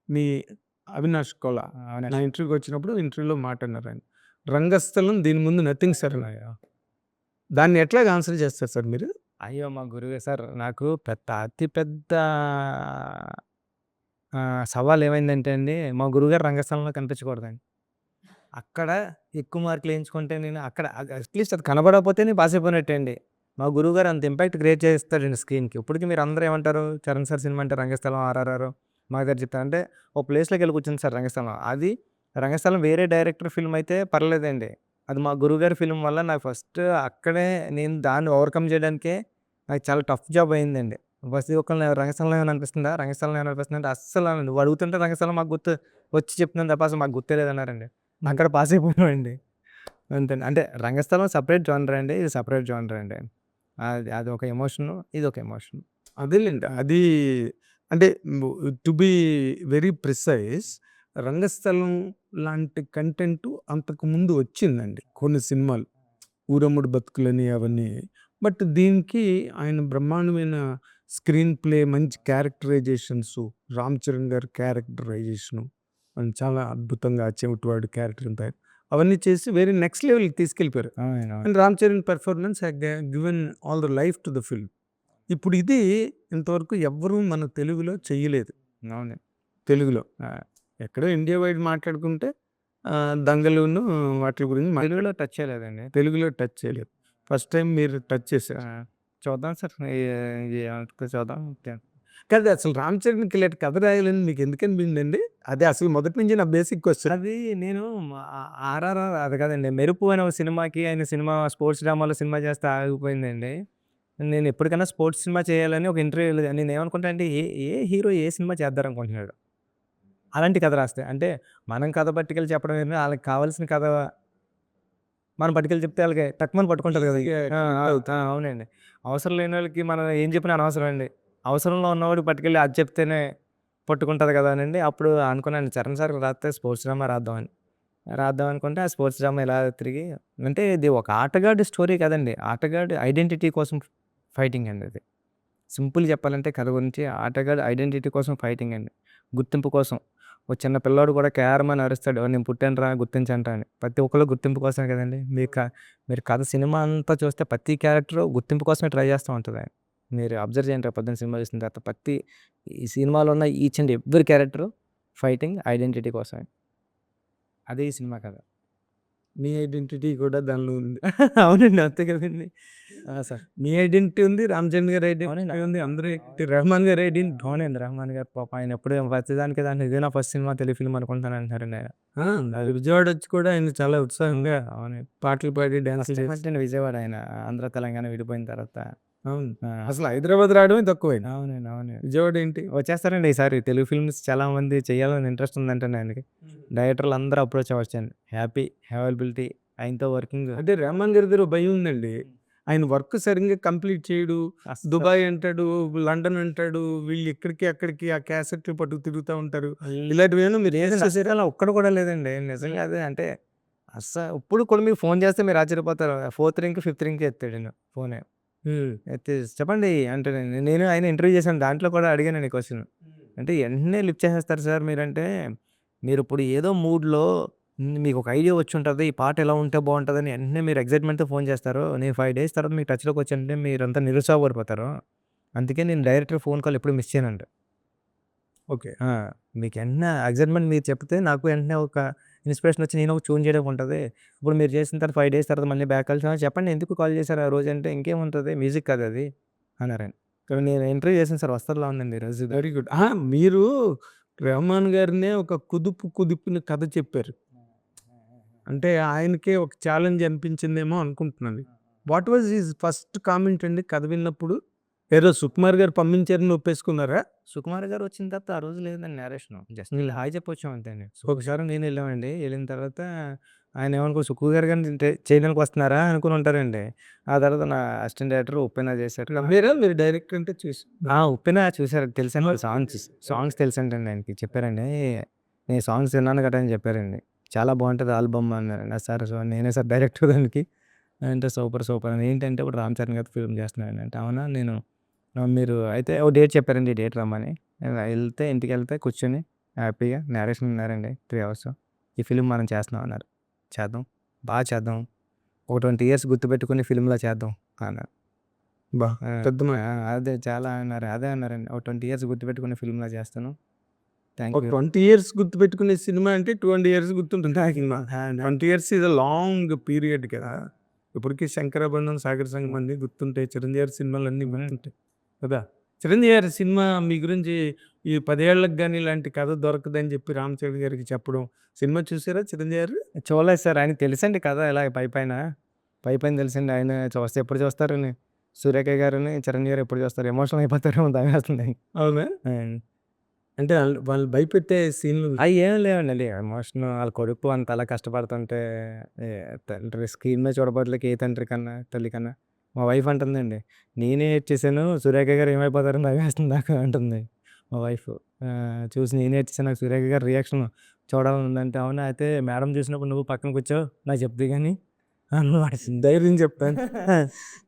మీ అవినాష్ కొల నా అవునండి. ఇంటర్వ్యూకి వచ్చినప్పుడు ఇంటర్వ్యూలో మాట అన్నారు ఆయన. రంగస్థలం దీని ముందు నథింగ్ సార్ అన్నారు. అయ్యో! దాన్ని ఎట్లాగా ఆన్సర్ చేస్తారు సార్ మీరు? అయ్యో! మా గురువే సార్ నాకు అతి పెద్ద సవాల్ ఏమైందంటే అండి, మా గురువుగారు రంగస్థలంలో కనిపించకూడదండి. అక్కడ ఎక్కువ మార్కులు ఏయించుకుంటే నేను అక్కడ అట్‌లీస్ట్ అది కనబడకపోతే నేను పాస్ అయిపోయినట్టే అండి. మా గురువుగారు అంత ఇంపాక్ట్ క్రియేట్ చేస్తాడండి స్క్రీన్‌కి. ఇప్పటికి మీరందరూ ఏమంటారు? 'చరణ్ సార్' సినిమా అంటే రంగస్థలం, 'ఆర్ఆర్ఆర్' మా దగ్గర చెప్తారు. అంటే ఒక ప్లేస్‌లోకెళ్ళి కూర్చుంది సార్ రంగస్థలం. అది రంగస్థలం వేరే డైరెక్టర్ ఫిల్మ్ అయితే పర్లేదండి. అది మా గురువుగారి ఫిల్మ్ వల్ల నాకు ఫస్ట్ అక్కడే నేను దాన్ని ఓవర్‌కమ్ చేయడానికే నాకు చాలా టఫ్ జాబ్ అయిందండి. ప్రతి ఒక్కళ్ళని రంగస్థలంలో ఏమైనా అనిపిస్తుందా? రంగస్థలంలో ఏమైనా అనిపిస్తుందా? అంటే అస్సలు నువ్వు అడుగుతుంటే రంగస్థలం మాకు గుర్తు వచ్చి చెప్తున్నాను తప్ప అసలు మాకు గుర్తే లేదన్నారండి. అక్కడ పాస్ అయిపోయామండి. అంతేండి. అంటే రంగస్థలం సెపరేట్ జోనర్ అండి. ఇది సెపరేట్ జోనర్ అండి. అదొక ఎమోషను. ఇదొక ఎమోషన్. అదేలెండి. అది అంటే టు బీ వెరీ ప్రిసైజ్ రంగస్థలం లాంటి కంటెంట్ అంతకుముందు వచ్చిందండి కొన్ని సినిమాలు. 'ఊరమ్ముడు బతుకులని' అవన్నీ. బట్ దీనికి ఆయన బ్రహ్మాండమైన స్క్రీన్ ప్లే, మంచి క్యారెక్టరైజేషన్సు, 'రామ్ చరణ్' గారి క్యారెక్టరైజేషను చాలా అద్భుతంగా 'చెవిటివాడు' క్యారెక్టర్ ఉంటాయి. అవన్నీ చేసి వేరే నెక్స్ట్ లెవెల్‌కి తీసుకెళ్ళిపోయారు. అవునండి. అవును. And 'Ram Charan' performance had given all the life to the film. ఇప్పుడు ఇది ఇంతవరకు ఎవ్వరు మన తెలుగులో చెయ్యలేదు. అవును. తెలుగులో. ఎక్కడో ఇండియా వైడ్ మాట్లాడుకుంటే 'దంగలును' వాటి గురించి తెలుగులో టచ్ చేయలేదండి. తెలుగులో టచ్ చేయలేదు. ఫస్ట్ టైమ్ మీరు టచ్ చేశారు. చూద్దాం సార్. చూద్దాం. కాదు అసలు 'రామ్ చరణ్‌కి' ఇలాంటి కథ రాయాలని మీకు ఎందుకు అనిపించిందండి? అదే అసలు మొదటి నుంచి నా బేసిక్ క్వెషన్. అది నేను 'ఆర్ఆర్ఆర్' అది కాదండి. 'మెరుపు' అనే ఒక సినిమాకి ఆయన సినిమా స్పోర్ట్స్ డ్రామాలో సినిమా చేస్తే ఆగిపోయిందండి. నేను ఎప్పటికైనా స్పోర్ట్స్ సినిమా చేయాలని ఒక ఇంటర్వ్యూలో నేనేమనుకుంటా అంటే ఏ హీరో ఏ సినిమా చేద్దారనుకుంటున్నాడు. అలాంటి కథ రాస్తే. అంటే మనం కథ పట్టుకెళ్ళి చెప్పడం వేరు. ఆళ్ళకి కావాల్సిన కథ మనం పట్టుకెళ్ళి చెప్తే ఆళ్ళకి టక్‌మని పట్టుకుంటది కదా! ఈజీగా ఆ! ఆ! క్లిక్ అవుతుంది. ఆ! అవునండి. అవసరం లేనోళ్ళకి మనం ఏం చెప్పినా అనవసరం అండి. అవసరంలో ఉన్నవాడికి పట్టుకెళ్ళి అది చెప్తేనే పట్టుకుంటది కదా అనండి. అప్పుడు అనుకున్నాను చరణ్ సార్‌కి రాస్తే స్పోర్ట్స్ డ్రామా రాద్దామని. రాద్దాం అనుకుంటే ఆ స్పోర్ట్స్ డ్రామా ఇలా తిరిగి అంటే ఇది ఒక ఆటగాడి స్టోరీ కదండీ. ఆటగాడి ఐడెంటిటీ కోసం ఫైటింగ్ అండి అది. సింపుల్‌గా చెప్పాలంటే కథ గురించి ఆటగాడి ఐడెంటిటీ కోసం ఫైటింగ్ అండి. గుర్తింపు కోసం. ఓ చిన్న పిల్లోడు కూడా కేరమని అరుస్తాడు. నేను పుట్టానురా గుర్తించండ్రా అని. ప్రతి ఒక్కళ్ళు గుర్తింపు కోసమే కదండీ. మీరు కథ సినిమా అంతా చూస్తే ప్రతి క్యారెక్టరు గుర్తింపు కోసమే ట్రై చేస్తా ఉంటది. మీరు అబ్జర్వ్ చేయండి రేపు పొద్దున్న సినిమా చూసిన తర్వాత ఈ సినిమాలో ఉన్న each and every character fighting identity కోసమే. అదే ఈ సినిమా కథ. మీ ఐడెంటిటీ కూడా దానిలో ఉంది. అవునండి. అంతే కదండీ. సార్. మీ ఐడెంటిటీ ఉంది. 'రామ్ చరణ్' గారి అవునండి. ఐడెంటిటీ ఉంది. అందరి ఐడెంటిటీ 'రెహమాన్' గారి ఐడెంటిటీ. అవునండి. 'రెహమాన్' గారు పాపం ఆయన ఎప్పుడు ప్రతిదానికి దాంట్లో ఇదే నా ఫస్ట్ సినిమా తెలుగు ఫిల్మ్ అనుకుంటాను అంటున్నారండి ఆయన. ఆ! అది విజయవాడ వచ్చి కూడా ఆయన చాలా ఉత్సాహంగా అవునండి. పాటలు పాడి డాన్స్‌లు ఫస్ట్ టైమ్ చేసి అంటే విజయవాడ ఆయన ఆంధ్ర, తెలంగాణ విడిపోయిన తర్వాత. అవును. ఆ! అసలు హైదరాబాద్ రావడమే తక్కువైంది. అవునండి. అవును. విజయవాడ ఏంటి? వచ్చేస్తారండి ఈసారి తెలుగు ఫిల్మ్స్ చాలా మంది చేయాలని ఇంట్రెస్ట్ ఉందంటండి ఆయనకి. డైరెక్టర్లు అందరూ అప్రోచ్ అవ్వచ్చండి. హ్యాపీ, అవైలబిలిటీ ఆయనతో వర్కింగ్ అంటే 'రెహమాన్' గారి దగ్గర ఓ భయం ఉందండి. ఆయన వర్క్ సరిగ్గా కంప్లీట్ చేయడు. అస్సలు దుబాయ్ అంటాడు, లండన్ అంటాడు. వీళ్ళు ఇక్కడికి, అక్కడికి ఆ క్యాసెట్లు పట్టుకు తిరుగుతా ఉంటారు. ఇలాంటివేమైనా మీరు ఫేస్ లేదండి. చేసారా? అస్సల ఒక్కడు కూడా లేదండి. నిజంగా అదే అంటే ఇప్పుడు కూడా మీకు ఫోన్ చేస్తే మీరు ఆశ్చర్యపోతారు. ఫోర్త్ రింగ్, ఫిఫ్త్ రింగ్‌కే ఎత్తాడాయన ఫోనే. హ్మ్. అయితే చెప్పండి అంటే నేను ఆయన ఇంటర్వ్యూ చేశాను. దాంట్లో కూడా అడిగానండి క్వెషన్. అంటే వెంటనే లిఫ్ట్ చేసేస్తారు సార్ మీరంటే, మీరిప్పుడు ఏదో మూడ్‌లో మీకొక ఐడియా వచ్చుంటది. ఈ పాట ఎలా ఉంటే బావుంటదని వెంటనే మీరు ఎక్సైట్‌మెంట్‌తో ఫోన్ చేస్తారు. నేను 5 డేస్ తర్వాత మీకు టచ్‌లోకి వచ్చానంటే మీరంతా నిరుత్సాహపడిపోతారు. అందుకే నేను డైరెక్టర్ ఫోన్ కాల్ ఎప్పుడు మిస్ చేయనంట. ఓకే. ఆ! మీకు వెంటనే ఎక్సైట్‌మెంట్ మీరు చెప్తే నాకు వెంటనే ఒక ఇన్‌స్పిరేషన్ వచ్చి నేను ఒక ట్యూన్ చేయడం ఉంటది. ఇప్పుడు మీరు చేసిన తర్వాత 5 డేస్ తర్వాత మళ్ళీ బ్యాక్ కాల్ చెప్పండి ఎందుకు కాల్ చేశారు ఆ రోజంటే ఇంకేముంటది మ్యూజిక్ కదది అన్నారాయన. కానీ నేను ఇంటర్వ్యూ చేశాను సార్ వస్తదిలా ఉందండి ఈ రోజు. Very good. మీరు 'రెహమాన్' గారినే ఒక కుదిపిన కథ చెప్పారు. అంటే ఆయనకే ఒక ఛాలెంజ్ అనిపించిందేమో అనుకుంటున్నాను. What was his first comment అండి కథ విన్నప్పుడు? ఏదో 'సుకుమార్' గారు పంపించారని ఒప్పేసుకున్నారా? సుకుమార్ గారు వచ్చిన తర్వాత ఆ రోజు లేదండి నేరేషను. జస్ట్ వీళ్ళు హాయ్ చెప్పొచ్చాం అంతే అండి. ఓకే. ఒకసారి నేను ఎళ్ళామండి. ఎళ్ళిన తర్వాత ఆయన ఏమనుకో సుక్కు గారు గాని చేయడానికి వస్తున్నారా అనుకుని ఉంటారండి. ఆ తర్వాత నా అసిస్టెంట్ డైరెక్టర్ ఉప్పెన చేశారు. నమ్మారా మీరు డైరెక్ట్ అంటే చూసి? ఉప్పెన చూసారు తెలుసండి సాంగ్స్ తెలుసంటండి ఆయనకి చెప్పారండి. నేను సాంగ్స్ విన్నాను గట్టా అని చెప్పారండి. చాలా బావుంటది ఆల్బమ్ అన్నారండి. సార్ నేనే సార్ డైరెక్టర్ దానికి అంటే సూపర్ సూపర్ అని ఏంటంటే ఇప్పుడు 'రామ్ చరణ్' గారితో ఫిల్మ్ చేస్తున్నానండి అంటే అవునా నేను మీరు అయితే ఓ డేట్ చెప్పారండి. ఈ డేట్ రమ్మని. ఇంటికెళ్తే కూర్చొని హ్యాపీగా నేరేషన్ విన్నారండి 3 అవర్స్. ఈ ఫిల్మ్ మనం చేస్తున్నాం అన్నారు. చేద్దాం. చేద్దాం. ఒక 20 ఇయర్స్ గుర్తుపెట్టుకొని ఫిల్మ్‌లా చేద్దాం అన్నారు. అబ్బా! ఆ! పెద్ద మాట. అదే చాలా అన్నారు. అదే అన్నారండి. ఒక 20 ఇయర్స్ గుర్తుపెట్టుకుని ఫిల్మ్‌లా చేస్తాను. థాంక్ ఒక యూ. 20 ఇయర్స్ గుర్తుపెట్టుకునే సినిమా అంటే 20 ఇయర్స్ గుర్తుంటుంది ఆ cinema. 20 years is a long period కదా! ఇప్పటికి 'శంకరాభరణం', 'సాగర సంగమం' అన్నీ గుర్తుంటాయి. 'చిరంజీవి' గారి సినిమాలన్నీ గుర్తుంటాయి కదా! 'చిరంజీవి' గారి సినిమా మీ గురించి ఈ 10 ఏళ్ళకి గాని ఇలాంటి కథ దొరకదని చెప్పి 'రామ్ చరణ్' గారికి చెప్పడం. సినిమా చూసారా 'చిరంజీవి' గారు? చూడలేదు సార్. ఆయనకి తెలుసండి కథ ఇలా పైపైన. పైపైన తెలుసండి. ఆయన ఎప్పుడు చూస్తారని 'సూర్యకిరణ్' గారుని, 'చిరంజీవి' గారు ఎప్పుడు చూస్తారు. ఎమోషనల్ అయిపోతారేమో భయమేస్తుంది. అవునా? ఆ! అంటే వాళ్ళు భయపెట్టే సీన్‌లు అయ్యేం లేవండి. ఎమోషను ఆళ్ళ కొడుకు అంతలా కష్టపడుతుంటే ఏ తండ్రి స్క్రీన్ మీద చూడబడలేక ఏ తండ్రి కన్నా, తల్లి కన్నా మా వైఫ్ అంటుందండి. నేనే ఏడ్చేసాను. 'సురేఖ' గారు ఏమైపోతారని భయమేస్తుంది నాకు అంటుంది మా వైఫ్. చూసి నేనే ఏడ్చేసాను. నాకు 'సురేఖ' గారి రియాక్షన్ చూడాలని ఉందంటే, అవునా అయితే మేడం చూసినప్పుడు నువ్వు పక్కన కూర్చో నాకు చెప్దువు గాని అన్నమాట. ధైర్యం చెప్తాను.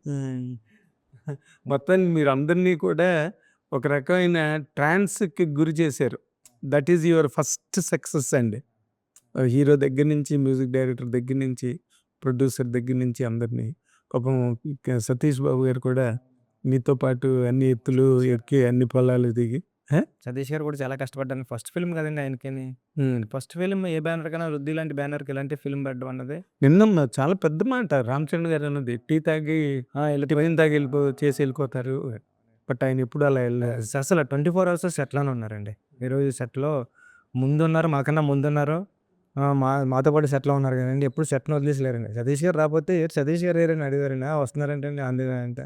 హ్మ్. మొత్తానికి మీరందరినీ కూడా ఒక రకమైన ట్రాన్స్‌కి గురి చేశారు. That is your first success అండి. హీరో దగ్గర నుంచి, మ్యూజిక్ డైరెక్టర్ దగ్గర నుంచి, ప్రొడ్యూసర్ దగ్గర నుంచి అందరినీ. పాపం సతీష్ బాబు గారు కూడా మీతో పాటు అన్ని ఎత్తులు ఎక్కి, అన్ని పొలాలు దిగి సతీష్ గారు కూడా చాలా కష్టపడ్డాను. ఫస్ట్ ఫిల్మ్ కదండీ ఆయనకిని. ఫస్ట్ ఫిల్మ్ ఏ బ్యానర్ కన్నా 'రుద్ది' లాంటి బ్యానర్‌కి ఇలాంటి ఫిల్మ్ పెట్టడం అన్నది నిన్న చాలా పెద్ద మాట రామచంద్ర గారు అన్నది. టీ తాగి వైన్ తాగి చేసి వెళ్ళిపోతారు. బట్ ఆయన ఎప్పుడు అలా వెళ్ళలేదు. అసలు 24 అవర్స్ సెట్‌లోనే ఉన్నారండి. ఈరోజు సెట్‌లో ముందున్నారు, మాకన్నా ముందున్నారు. మాతో పాటు సెట్‌లో ఉన్నారు కదండీ. ఎప్పుడు సెట్‌ని వదిలేసలేరండి. సతీష్ గారు రాకపోతే "ఏంటి సతీష్ గారు ఏరని అడిగారండి." వస్తున్నారంటండి అంది అంటే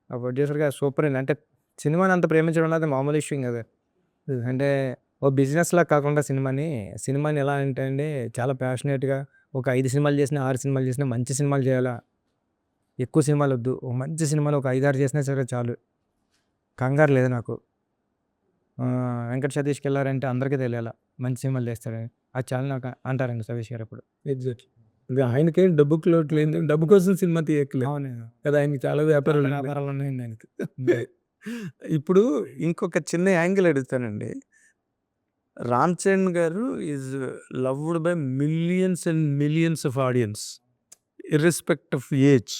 ఆ ప్రొడ్యూసర్ గారు సూపర్ అండి. అంటే సినిమాని అంత ప్రేమించడం అనేది మామూలు విషయం కాదు. అంటే ఓ బిజినెస్‌లా కాకుండా సినిమాని ఎలా అంటే అండి చాలా ప్యాషనేట్‌గా ఒక 5 సినిమాలు చేసినా, 6 సినిమాలు చేసినా మంచి సినిమాలు చేయాలా. ఎక్కువ సినిమాలు వద్దు. ఒక మంచి సినిమాలు ఒక 5, 6 చేసినా సరే చాలు. కంగారు లేదు నాకు. వెంకట సతీష్‌కి ఎళ్లారంటే అందరికీ తెలియాల. మంచి సినిమాలు చేస్తాడని. అది చాలు నాకు అంటారండి సతీష్ గారు ఎప్పుడు. ఎగ్జాక్ట్‌లీ. ఆయనకేం డబ్బుకి లోటు లేదు. డబ్బు కోసం సినిమా తీయక్కలేదు అవును. కదా! ఆయనకి చాలా వ్యాపారాలు ఉన్నాయి. వ్యాపారాలు ఉన్నాయండి ఆయనకి. ఇప్పుడు ఇంకొక చిన్న యాంగిల్ అడుగుతానండి. Ram Charan garu is loved by millions and millions of audience. Irrespect of age.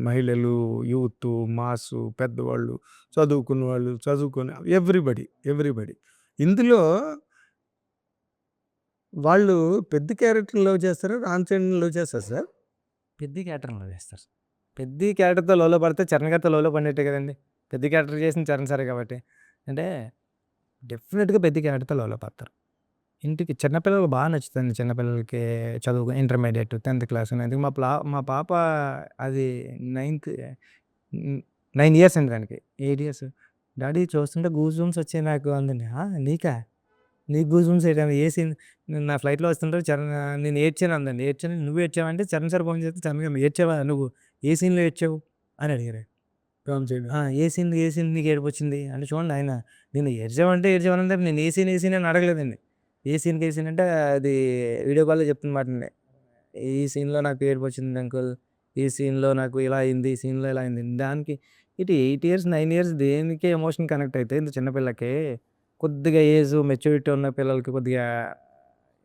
మహిళలు, యూత్, మాసు, పెద్దవాళ్ళు, చదువుకున్న వాళ్ళు, చదువుకొని ఎవ్రీబడి. ఇందులో వాళ్ళు పెద్ద క్యారెక్టర్‌ని లవ్ చేస్తారా? రామ్ చరణ్‌ని లవ్ చేస్తారా సార్? పెద్ద క్యారెక్టర్‌లో చేస్తారు. పెద్ద క్యారెక్టర్‌తో లవ్‌లో పడితే చరణ్ గారితో లవ్‌లో పడినట్టే కదండీ. పెద్ద క్యారెక్టర్ చేసింది చరణ్ సారే కాబట్టి. అంటే డెఫినిట్‌గా పెద్ద క్యారెక్టర్‌తో లవ్‌లో పడతారు. ఇంటికి చిన్న పిల్లలకు బాగా నచ్చుతుంది. చిన్న పిల్లలకి చదువు ఇంటర్మీడియేట్, 10థ్ క్లాస్ అనేది మా పాప అది 9 ఇయర్స్ అండి దానికి. 8 ఇయర్స్. డాడీ చూస్తుంటే గూస్ బంప్స్ వచ్చాయి నాకు అందండి. నీకా? నీకు గూస్ బంప్స్ ఏంటి? ఏ సీన్ నా ఫ్లైట్‌లో వస్తుంటే నేను ఏడ్చాను అందండి. ఏడ్చాను. నువ్వు ఏడ్చావంటే చరణ్ సార్ ఫోన్ చేస్తే చరణ్ గారు ఏడ్చావా నువ్వు? ఏ సీన్‌లో ఏడ్చావు? అని అడిగారు. రామ్ చరణ్. ఏ సీన్ నీకు ఏడుపొచ్చింది? అంటే చూడండి ఆయన నేను ఏడ్చావంటే ఏడ్చావనంటే నేను ఏ సీన్ అని అడగలేదండి. ఏ సీన్ అంటే అది వీడియో కాల్‌లో చెప్తుందన్నమాటండి. ఈ సీన్‌లో నాకు ఏడుపొచ్చింది అంకుల్. ఈ సీన్‌లో నాకు ఇలా అయింది. ఈ సీన్‌లో ఇలా అయింది. దానికి ఇటు 8 ఇయర్స్, 9 ఇయర్స్ దేనికి ఎమోషన్ కనెక్ట్ అయితే ఇంత చిన్న పిల్లకి కొద్దిగా ఏజ్ మెచ్యూరిటీ ఉన్న పిల్లలకి కొద్దిగా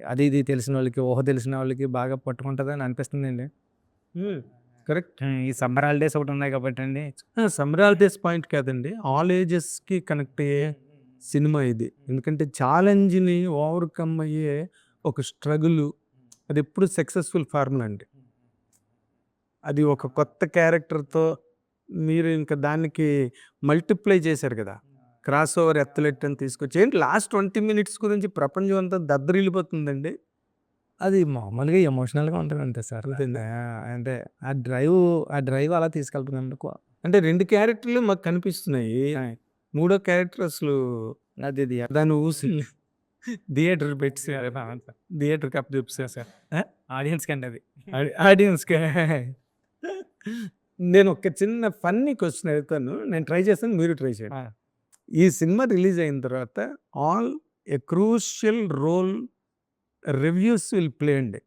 అది ఇది తెలిసినోళ్ళకి, ఊహ తెలిసిన వాళ్ళకి బాగా పట్టుకుంటదని అనిపిస్తుందండి. కరెక్ట్. ఈ సమ్మర్ హాలిడేస్ ఒకటి ఉన్నాయి కాబట్టండి. సమ్మర్ హాలిడేస్ పాయింట్ కాదండి. ఆల్ ఏజెస్‌కి కనెక్ట్ అయ్యే సినిమా ఇది. ఎందుకంటే ఛాలెంజ్‌ని ఓవర్‌కమ్ అయ్యే ఒక స్ట్రగులు అదెప్పుడు సక్సెస్‌ఫుల్ ఫార్ములా అండి. అది ఒక కొత్త క్యారెక్టర్‌తో మీరు ఇంక దానికి మల్టిప్లై చేశారు కదా! క్రాస్ ఓవర్ ఎత్తలెట్ అని తీసుకొచ్చి ఏంటి లాస్ట్ 20 మినిట్స్ గురించి ప్రపంచం అంతా దద్దరిల్లిపోతుందండి. అది మామూలుగా ఎమోషనల్‌గా ఉంటదంతే సార్. అంతేనా? అంటే ఆ డ్రైవ్ అలా తీసుకెళ్తుందండి. అంటే 2 క్యారెక్టర్‌లు మాకు కనిపిస్తున్నాయి. మూడో క్యారెక్టర్ అసలు అది దాన్ని థియేటర్ థియేటర్‌కి అప్పజెప్పేసారు. ఆడియన్స్‌కి అండి అది. ఆడియన్స్‌కే. నేను ఒక చిన్న ఫన్నీ క్వెషన్ అడుగుతాను. నేను ట్రై చేస్తాను. మీరు ట్రై చేయండి. ఈ సినిమా రిలీజ్ అయిన తర్వాత all a crucial role reviews will play అండి.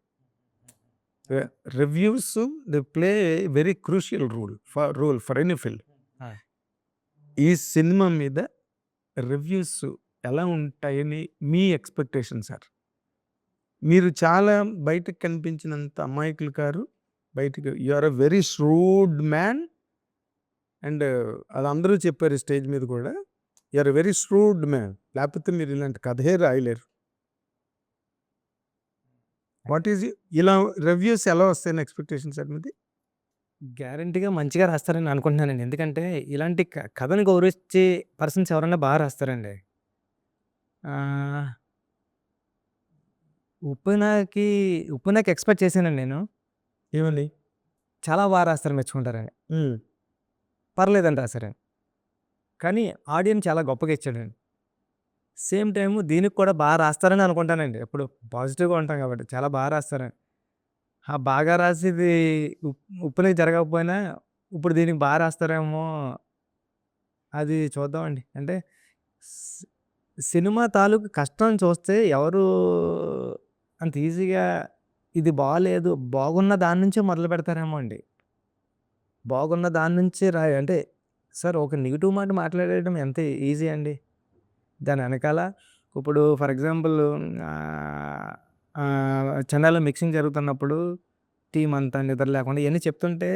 Reviews they play very crucial role for any film. ఈ సినిమా మీద రివ్యూస్ ఎలా ఉంటాయని మీ ఎక్స్‌పెక్టేషన్ సార్? మీరు చాలా బయటకి కనిపించినంత అమాయకులు కారు. బయటకి you are a very shrewd man and అది అందరూ చెప్పారు స్టేజ్ మీద కూడా. You are a very shrewd man. లేకపోతే మీరు ఇలాంటి కథే రాయలేరు. వాట్ ఈస్ ఇలా రివ్యూస్ ఎలా వస్తాయని ఎక్స్‌పెక్టేషన్ సార్ మీది? గ్యారంటీగా మంచిగా రాస్తారని అనుకుంటున్నానండి. ఎందుకంటే ఇలాంటి కథను గౌరవించే పర్సన్స్ ఎవరైనా బాగా రాస్తారండి. ఆహ్, 'ఉప్పెన'కి 'ఉప్పెన'కి ఎక్స్‌పెక్ట్ చేశానండి నేను. ఏమని? చాలా బాగా రాస్తారు మెచ్చుకుంటారని. హ్మ్. పర్లేదని రాశారండి. కానీ ఆడియన్స్ చాలా గొప్పగా ఇచ్చాడండి. సేమ్ టైము దీనికి కూడా బాగా రాస్తారని అనుకుంటానండి. ఎప్పుడు పాజిటివ్‌గా ఉంటాం కాబట్టి చాలా బాగా రాస్తారని. బాగా రాసేది ఉప్పునికి జరగకపోయినా ఇప్పుడు దీనికి బాగా రాస్తారేమో అది చూద్దామండి. అంటే సి సినిమా తాలూకు కష్టం చూస్తే ఎవరు అంత ఈజీగా ఇది బాలేదు, బాగున్న దాని నుంచే మొదలుపెడతారేమో అండి. బాగున్న దాని నుంచే అంటే సార్ ఒక నెగెటివ్ మాట మాట్లాడేయడం ఎంత ఈజీ అండి. దాని వెనకాల ఇప్పుడు ఫర్ ఎగ్జాంపుల్ ఆహ్, చెన్నైలో మిక్సింగ్ జరుగుతున్నప్పుడు టీమ్ అంతా నిద్ర లేకుండా ఇయన్నీ చెప్తుంటే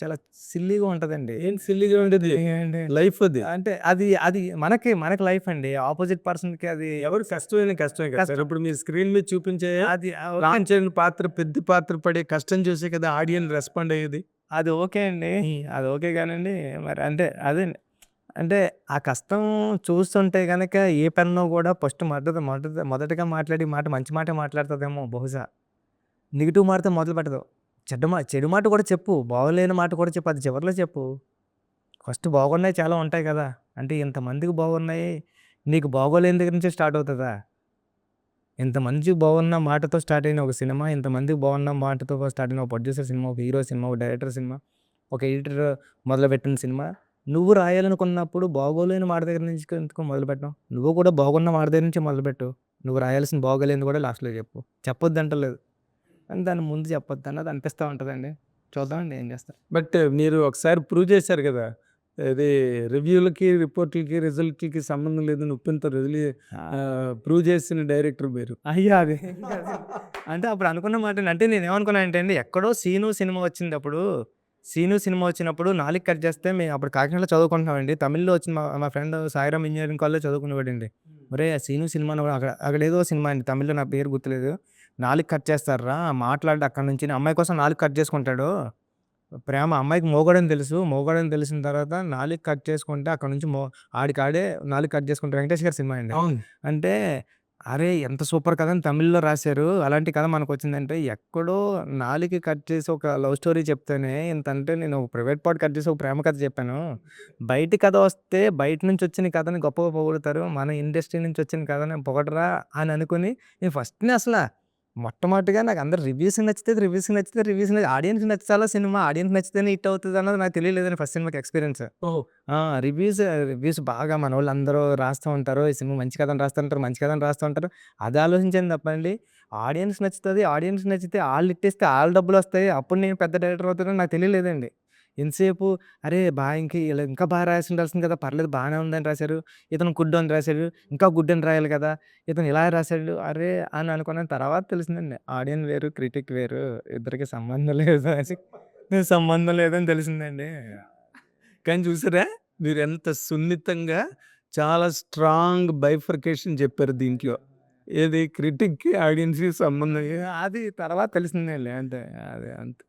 చాలా సిల్లీగా ఉంటదండి. ఏం సిల్లీగా ఉండేది? ఏంటి లైఫ్ అది. అంటే అది మనకి లైఫ్ అండి. ఆపోజిట్ పర్సన్‌కి అది ఎవరు కష్టమే కదా సార్. కష్టం. ఇప్పుడు మీరు స్క్రీన్ మీద చూపించే అది రామ్ చరణ్ పాత్ర పెద్ద పాత్ర పడే కష్టం చూసే కదా ఆడియన్స్ రెస్పాండ్ అయ్యేది. అది ఓకే అండి. అది ఓకే గానండి. మరి అంటే అదే అంటే ఆ కష్టం చూస్తుంటే గనక ఏ పెన్నో గూడా ఫస్ట్ మొదటగా మాట్లాడే మాట మంచి మాటే మాట్లాడుతదేమో బహుశా. నెగెటివ్ మాటతో మొదలుపెట్టదు. చెడు మాట కూడా చెప్పు. బాగోలేని మాట కూడా చెప్పు. అది చివరిలో చెప్పు. ఫస్ట్ బాగున్నాయి చాలా ఉంటాయి కదా! అంటే ఇంతమందికి బాగున్నాయి. నీకు బాగోలేని దగ్గర నుంచే స్టార్ట్ అవుతదా? ఇంతమందికి బాగున్న మాటతో స్టార్ట్ అయిన ఒక సినిమా, ఇంతమందికి బాగున్న మాటతో స్టార్ట్ అయిన ఒక ప్రొడ్యూసర్ సినిమా, ఒక హీరో సినిమా, ఒక డైరెక్టర్ సినిమా, ఒక ఎడిటర్ మొదలుపెట్టిన సినిమా. నువ్వు రాయాలనుకున్నప్పుడు బాగోలేని మాట దగ్గర నుంచి ఎందుకు మొదలుపెట్టడం? నువ్వు కూడా బాగున్న మాట దగ్గర నుంచే మొదలుపెట్టు. నువ్వు రాయాల్సిన బాగోలేనిది కూడా లాస్ట్‌లో చెప్పు. చెప్పొద్దంటలేదు. కానీ దాన్ని ముందు చెప్పొద్దు అన్నది అనిపిస్తా ఉంటదండి. చూద్దామండి ఏం చేస్తారు. బట్ మీరు ఒకసారి ప్రూవ్ చేశారు కదా! ఇది రివ్యూలకి, రిపోర్ట్‌లకి, రిజల్ట్‌లకి సంబంధం లేదని ఉప్పెనతో ప్రూవ్ చేసిన డైరెక్టర్ మీరు. అయ్యో! అది అంటే అప్పుడు అనుకున్న మాటండి. అంటే నేనేమనుకున్నానంటే అండి, ఎక్కడో 'సీను' సినిమా వచ్చినప్పుడు 'నాలుగు కట్ చేస్తే' మేము అప్పుడు కాకినాడలో చదువుకుంటున్నామండి. తమిళ్‌లో వచ్చిన మా ఫ్రెండ్ సాయిరామ్ ఇంజినీరింగ్ కాలేజ్‌లో చదువుకునేవాడండి. ఒరేయ్! ఆ 'సీను' సినిమాను అక్కడేదో సినిమా అండి. తమిళ్‌లో నా పేరు గుర్తులేదు. 4 కట్ చేస్తార్రా మాట్లాడు అక్కడి నుంచి అమ్మాయి కోసం 4 కట్ చేసుకుంటాడు. ప్రేమ అమ్మాయికి మొగాడని తెలుసు. మొగాడని తెలిసిన తర్వాత 4 కట్ చేసుకుంటే అక్కడి నుంచి ఆడికాడే 4 కట్ చేసుకుంటాడు. వెంకటేష్ గారి సినిమా అండి. అవును. అంటే అరే! ఎంత సూపర్ కథ అని తమిళ్‌లో రాశారు. అలాంటి కథ మనకొచ్చిందంటే ఎక్కడో 4 కట్ చేసి ఒక లవ్ స్టోరీ చెప్తేనే ఇంతంటే నేను ఒక ప్రైవేట్ పార్ట్ కట్ చేసి ఒక ప్రేమ కథ చెప్పాను. బయటి కథ వస్తే బయట నుంచి వచ్చిన కథని గొప్పగా పొగుడుతారు. మన ఇండస్ట్రీ నుంచి వచ్చిన కథని పొగడరా అని అనుకుని నేను ఫస్ట్‌నే మొట్టమొదటిగా నాకు అందరు రివ్యూస్‌కి నచ్చితే ఆడియన్స్‌కి నచ్చాలా సినిమా. ఆడియన్స్‌కి నచ్చితేనే హిట్ అవుతదన్నది నాకు తెలియలేదండి ఫస్ట్ సినిమాకి ఎక్స్‌పీరియన్స్. ఓహ్! ఆ! రివ్యూస్ బాగా మనోళ్ళందరూ రాస్తూ ఉంటారు. ఈ సినిమా మంచి కథని రాస్తూ ఉంటారు. మంచి కథని రాస్తూ ఉంటారు. అది ఆలోచించాను తప్పండి. ఆడియన్స్‌కి నచ్చుతది. ఆడియన్స్‌కి నచ్చితే ఆళ్ళిట్టేస్తే ఆళ్ళ డబ్బులొస్తాయి. అప్పుడు నేను పెద్ద డైరెక్టర్ అవుతానని నాకు తెలియలేదండి. ఎంతసేపు అరే! ఈళ్ళు ఇంకా బాగా రాసుండాల్సింది కదా! పర్లేదు బానే ఉందని రాశారు. ఇతను గుడ్ అని రాశాడు. ఇంకా గుడ్ అని రాయాలి కదా! ఇతను ఇలా రాసాడు. అరే! అని అనుకున్నాను. తర్వాత తెలిసిందండి. ఆడియన్ వేరు, క్రిటిక్ వేరు. ఇద్దరికి సంబంధం లేదు అని సంబంధం లేదని తెలిసిందండి. కానీ చూసారా? మీరెంత సున్నితంగా చాలా స్ట్రాంగ్ బైఫర్కేషన్ చెప్పారు దీంట్లో. ఏది క్రిటిక్‌కి, ఆడియన్స్‌కి సంబంధం అది తర్వాత తెలిసిందండి. అంతే. అదే అంతే.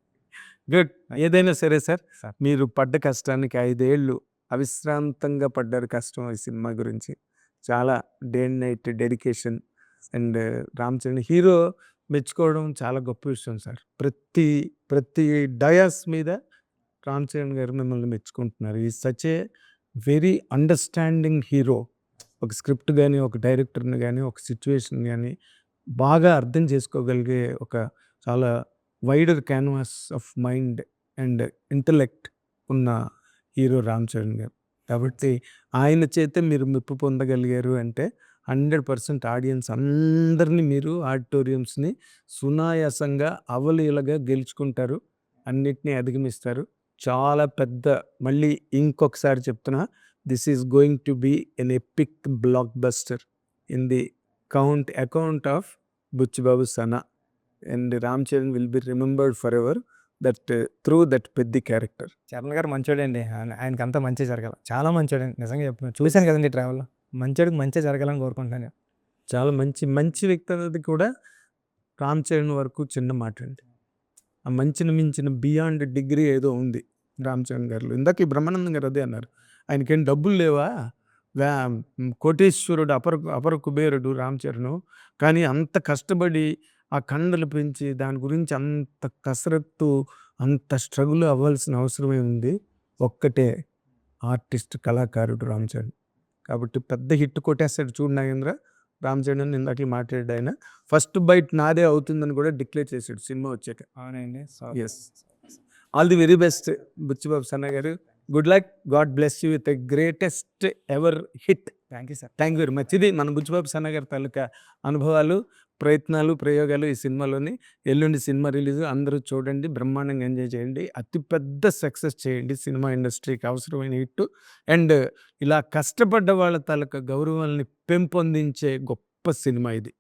గుడ్. ఏదైనా సరే సార్, సార్. మీరు పడ్డ కష్టానికి 5 ఏళ్ళు అవిశ్రాంతంగా పడ్డారు కష్టం ఈ సినిమా గురించి. చాలా day and night dedication and Ram Charan hero మెచ్చుకోవడం చాలా గొప్ప విషయం సార్. ప్రతి డయాస్ మీద రామ్ చరణ్ గారు మిమ్మల్ని మెచ్చుకుంటున్నారు. Is such a very understanding hero. ఒక స్క్రిప్ట్ గాని, ఒక డైరెక్టర్‌ని గాని, ఒక సిట్యుయేషన్ గాని బాగా అర్థం చేసుకోగలిగే ఒక చాలా wider canvas of mind and intellect ఉన్న హీరో రామ్ చరణ్ గారు. కాబట్టి ఆయన చేతే మీరు మెప్పు పొందగలిగారు అంటే 100% ఆడియన్స్ అందరిని మీరు ఆడిటోరియంస్‌ని సునాయాసంగా, అవలీలగా గెలుచుకుంటారు. అన్నిటిని అధిగమిస్తారు. చాలా పెద్ద మళ్ళీ ఇంకొకసారి చెప్తున్నా this is going to be an epic blockbuster in the account of Buchibabu Sana and Ram Charan will be remembered forever through that Peddi character. Charan garu మంచోడండి. ఆయనకంతా మంచే జరగాల. చాలా మంచోడండి. నిజంగా చెప్తున్నా. చూసాను కదండీ ట్రావెల్‌లో. మంచోడికి మంచే జరగాలని కోరుకుంటున్నాను. చాలా మంచి వ్యక్తి అన్నది కూడా రామ్ చరణ్ వరకు చిన్న మాట అండి. ఆ మంచిని మించిన బియాండ్ డిగ్రీ ఏదో ఉంది రామ్ చరణ్ గారిలో. ఇందాక ఈ బ్రహ్మానందం గారు అదే అన్నారు. ఆయనకేం డబ్బులు లేవా? వ్యా కోటీశ్వరుడు, అపర కుబేరుడు రామ్ చరణు. కానీ అంత కష్టపడి ఆ కండలు పెంచి దాని గురించి అంత కసరత్తు, అంత స్ట్రగుల్ అవ్వాల్సిన అవసరమే ఉంది. ఒక్కటే ఆర్టిస్ట్, కళాకారుడు రామ్ చరణ్. కాబట్టి పెద్ద హిట్ కొట్టేస్తాడు చూడు నాగేంద్ర. రామ్ చరణ్ అని ఇందాకల మాట్లాడాడాయన. ఫస్ట్ బైట్ నాదే అవుతుందని కూడా డిక్లేర్ చేసాడు సినిమా వచ్చాక. అవునండి. Yes. All the very best Buchibabu Sana garu. Good luck. God bless you with the greatest ever hit. Thank you sir. Thank you very much. ఇది మన బుచ్చిబాబు సన్న గారి తాలూకా అనుభవాలు, ప్రయత్నాలు, ప్రయోగాలు ఈ సినిమాలోని. ఎల్లుండి సినిమా రిలీజ్ అందరూ చూడండి. బ్రహ్మాండంగా ఎంజాయ్ చేయండి. అతిపెద్ద సక్సెస్ చేయండి. సినిమా ఇండస్ట్రీకి అవసరమైన హిట్ అండ్ ఇలా కష్టపడ్డ వాళ్ళ తాలూకా గౌరవాల్ని పెంపొందించే గొప్ప సినిమా ఇది.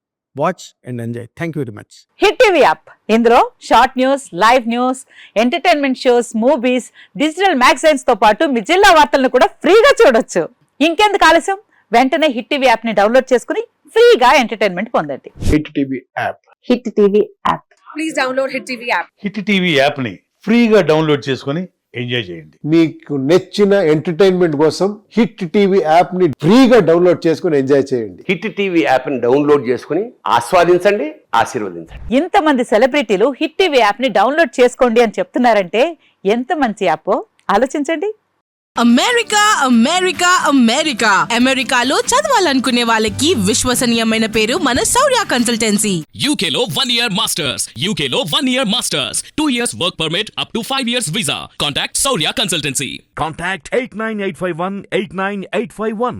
Watch and enjoy. Thank you very much. Hit TV app ఇందులో short news, live news, entertainment shows, movies, digital magazines తో పాటు మీ జిల్లా వార్తలను కూడా ఫ్రీగా చూడొచ్చు. ఇంకెందుకు ఆలస్యం, వెంటనే హిట్ టీవీ యాప్ ని డౌన్లోడ్ చేసుకుని ఫ్రీగా ఎంటర్టైన్మెంట్ పొందండి. Hit TV app. Hit TV app. Please download Hit TV app. Hit TV యాప్ని ఫ్రీగా డౌన్లోడ్ చేసుకొని ఎంజాయ్ చేయండి. మీకు నచ్చిన ఎంటర్టైన్మెంట్ కోసం హిట్ టీవీ యాప్ ని ఫ్రీగా డౌన్లోడ్ చేసుకుని ఎంజాయ్ చేయండి. హిట్ టీవీ యాప్ని డౌన్లోడ్ చేసుకుని ఆస్వాదించండి, ఆశీర్వదించండి. ఇంతమంది సెలబ్రిటీలు హిట్ టీవీ యాప్ ని డౌన్లోడ్ చేసుకోండి అని చెప్తున్నారంటే ఎంత మంచి యాప్ ఆలోచించండి. అమెరికా అమెరికా అమెరికా అమెరికాలో చదవాలనుకునే వాళ్ళకి విశ్వసనీయమైన పేరు మన శౌర్య కన్సల్టెన్సీ. UK లో 1 year masters. UK లో 1 year masters. 2 years work permit up to 5 years visa. Contact Saurya Consultancy. Contact 89851 89851.